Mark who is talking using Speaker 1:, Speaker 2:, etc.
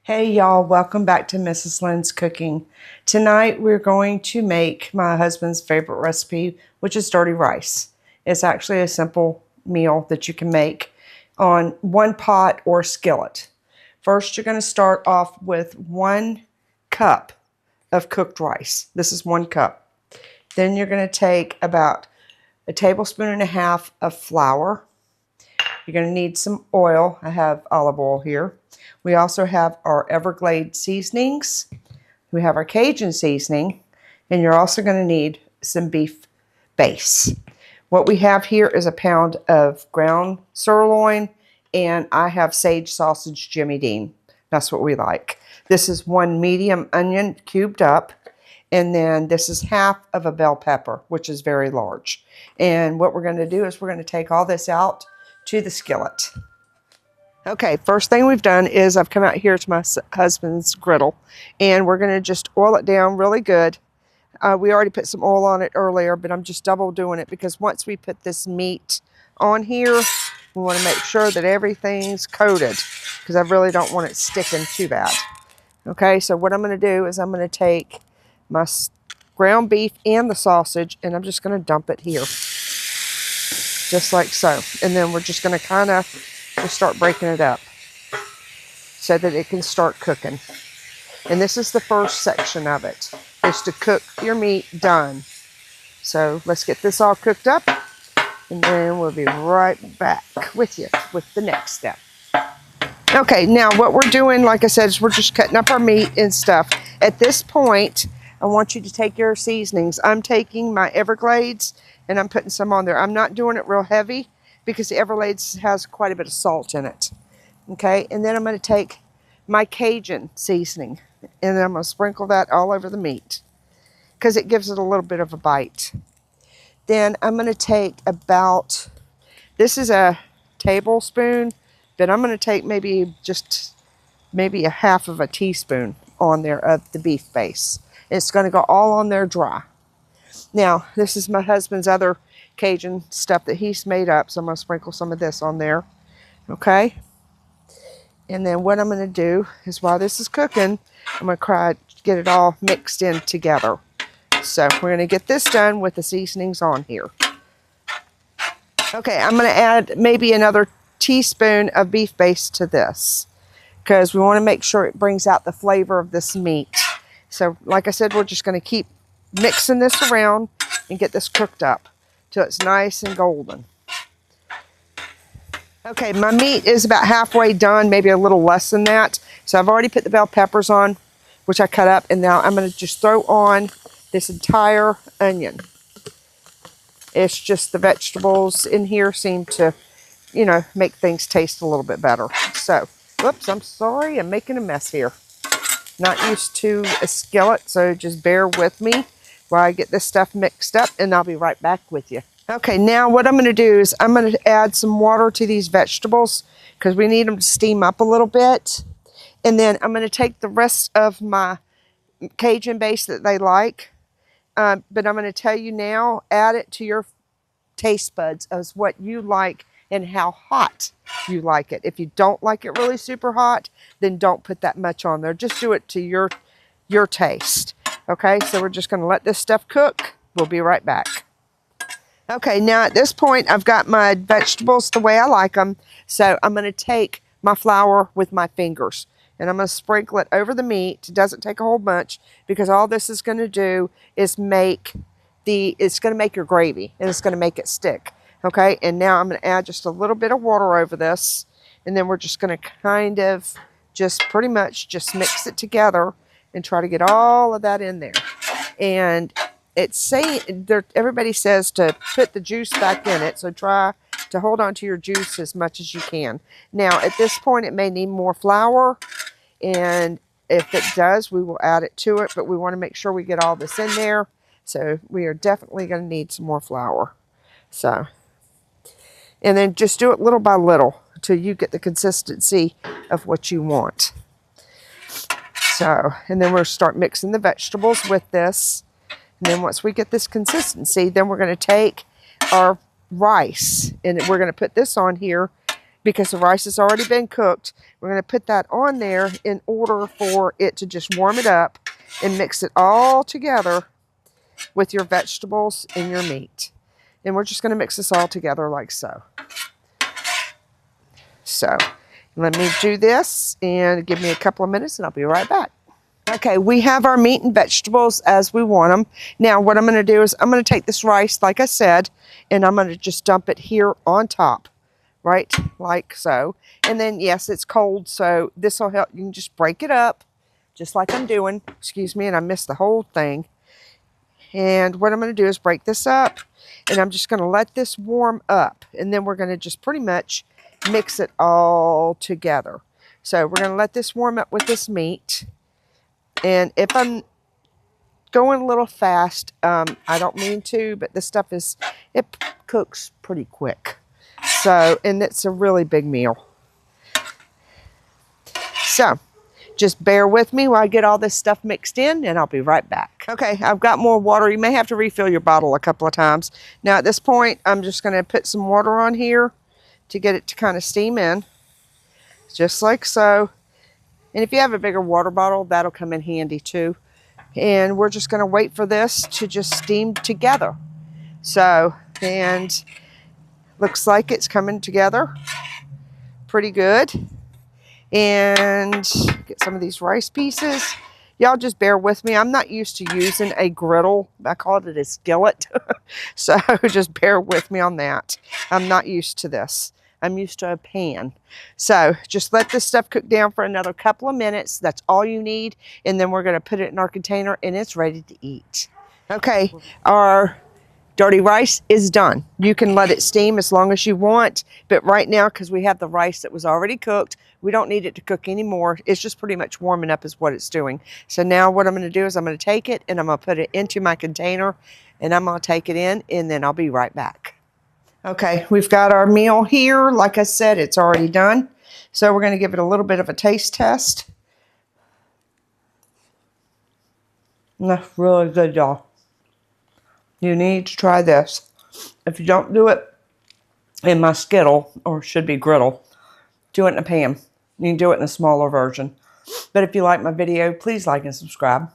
Speaker 1: Hey y'all, welcome back to Mrs. Lynn's Cooking. Tonight we're going to make my husband's favorite recipe, which is dirty rice. It's actually a simple meal that you can make on one pot or skillet. First, you're going to start off with 1 cup of cooked rice. This is 1 cup. Then you're going to take about a tablespoon and a half of flour. You're going to need some oil. I have olive oil here. We also have our Everglades seasonings. We have our Cajun seasoning. And you're also going to need some beef base. What we have here is a pound of ground sirloin, and I have sage sausage Jimmy Dean. That's what we like. This is 1 medium onion cubed up. And then this is half of a bell pepper, which is very large. And what we're going to do is we're going to take all this out to the skillet. Okay, first thing we've done is I've come out here to my husband's griddle, and we're going to just oil it down really good. We already put some oil on it earlier, but I'm just double doing it because once we put this meat on here, we want to make sure that everything's coated because I really don't want it sticking too bad. Okay, so what I'm going to do is I'm going to take my ground beef and the sausage, and I'm just going to dump it here. Just like so. And then we're just going to kind of just start breaking it up so that it can start cooking. And this is the first section of it, is to cook your meat done. So let's get this all cooked up, and then we'll be right back with you with the next step. Okay, now what we're doing, like I said, is we're just cutting up our meat and stuff. At this point, I want you to take your seasonings. I'm taking my Everglades and I'm putting some on there. I'm not doing it real heavy because the Everglades has quite a bit of salt in it. Okay, and then I'm going to take my Cajun seasoning and I'm going to sprinkle that all over the meat because it gives it a little bit of a bite. Then I'm going to take about, this is a tablespoon, but I'm going to take maybe a half of a teaspoon on there of the beef base. It's going to go all on there dry. Now, this is my husband's other Cajun stuff that he's made up, so I'm going to sprinkle some of this on there. Okay? And then what I'm going to do is while this is cooking, I'm going to get it all mixed in together. So we're going to get this done with the seasonings on here. Okay, I'm going to add maybe another teaspoon of beef base to this because we want to make sure it brings out the flavor of this meat. So like I said, we're just going to keep mixing this around and get this cooked up till it's nice and golden. Okay, my meat is about halfway done, maybe a little less than that. So I've already put the bell peppers on, which I cut up, and now I'm going to just throw on this entire onion. It's just the vegetables in here seem to, you know, make things taste a little bit better. So, whoops, I'm sorry, I'm making a mess here. Not used to a skillet, so just bear with me while I get this stuff mixed up, and I'll be right back with you. Okay, now what I'm going to do is I'm going to add some water to these vegetables because we need them to steam up a little bit. And then I'm going to take the rest of my Cajun base that they like, but I'm going to tell you now, add it to your taste buds as what you like and how hot you like it. If you don't like it really super hot, then don't put that much on there. Just do it to your taste. Okay, so we're just going to let this stuff cook. We'll be right back. Okay, now at this point, I've got my vegetables the way I like them. So I'm going to take my flour with my fingers and I'm going to sprinkle it over the meat. It doesn't take a whole bunch because all this is going to do is it's going to make your gravy and it's going to make it stick. Okay, and now I'm going to add just a little bit of water over this, and then we're just going to kind of just pretty much just mix it together and try to get all of that in there. And everybody says to put the juice back in it, so try to hold on to your juice as much as you can. Now, at this point, it may need more flour, and if it does, we will add it to it, but we want to make sure we get all this in there, so we are definitely going to need some more flour. So, and then just do it little by little until you get the consistency of what you want. So, and then we'll start mixing the vegetables with this. And then once we get this consistency, then we're going to take our rice and we're going to put this on here because the rice has already been cooked. We're going to put that on there in order for it to just warm it up and mix it all together with your vegetables and your meat. And we're just going to mix this all together like so. So let me do this and give me a couple of minutes and I'll be right back. Okay, we have our meat and vegetables as we want them. Now what I'm going to do is I'm going to take this rice, like I said, and I'm going to just dump it here on top, right, like so. And then, yes, it's cold, so this will help. You can just break it up, just like I'm doing. Excuse me, and I missed the whole thing. And what I'm going to do is break this up, and I'm just going to let this warm up. And then we're going to just pretty much mix it all together. So we're going to let this warm up with this meat. And if I'm going a little fast, I don't mean to, but this stuff it cooks pretty quick. So, and it's a really big meal. So, just bear with me while I get all this stuff mixed in, and I'll be right back. Okay, I've got more water. You may have to refill your bottle a couple of times. Now, at this point, I'm just going to put some water on here to get it to kind of steam in, just like so. And if you have a bigger water bottle, that'll come in handy too. And we're just going to wait for this to just steam together. So, and looks like it's coming together pretty good. And get some of these rice pieces. Y'all just bear with me. I'm not used to using a griddle. I call it a skillet. So just bear with me on that. I'm not used to this. I'm used to a pan. So just let this stuff cook down for another couple of minutes. That's all you need. And then we're going to put it in our container and it's ready to eat. Okay, our dirty rice is done. You can let it steam as long as you want. But right now, because we have the rice that was already cooked, we don't need it to cook anymore. It's just pretty much warming up is what it's doing. So now what I'm going to do is I'm going to take it and I'm going to put it into my container and I'm going to take it in and then I'll be right back. Okay, we've got our meal here. Like I said, it's already done. So we're going to give it a little bit of a taste test. That's really good, y'all. You need to try this. If you don't do it in my skittle, or should be griddle, do it in a pan. You can do it in a smaller version. But if you like my video, please like and subscribe.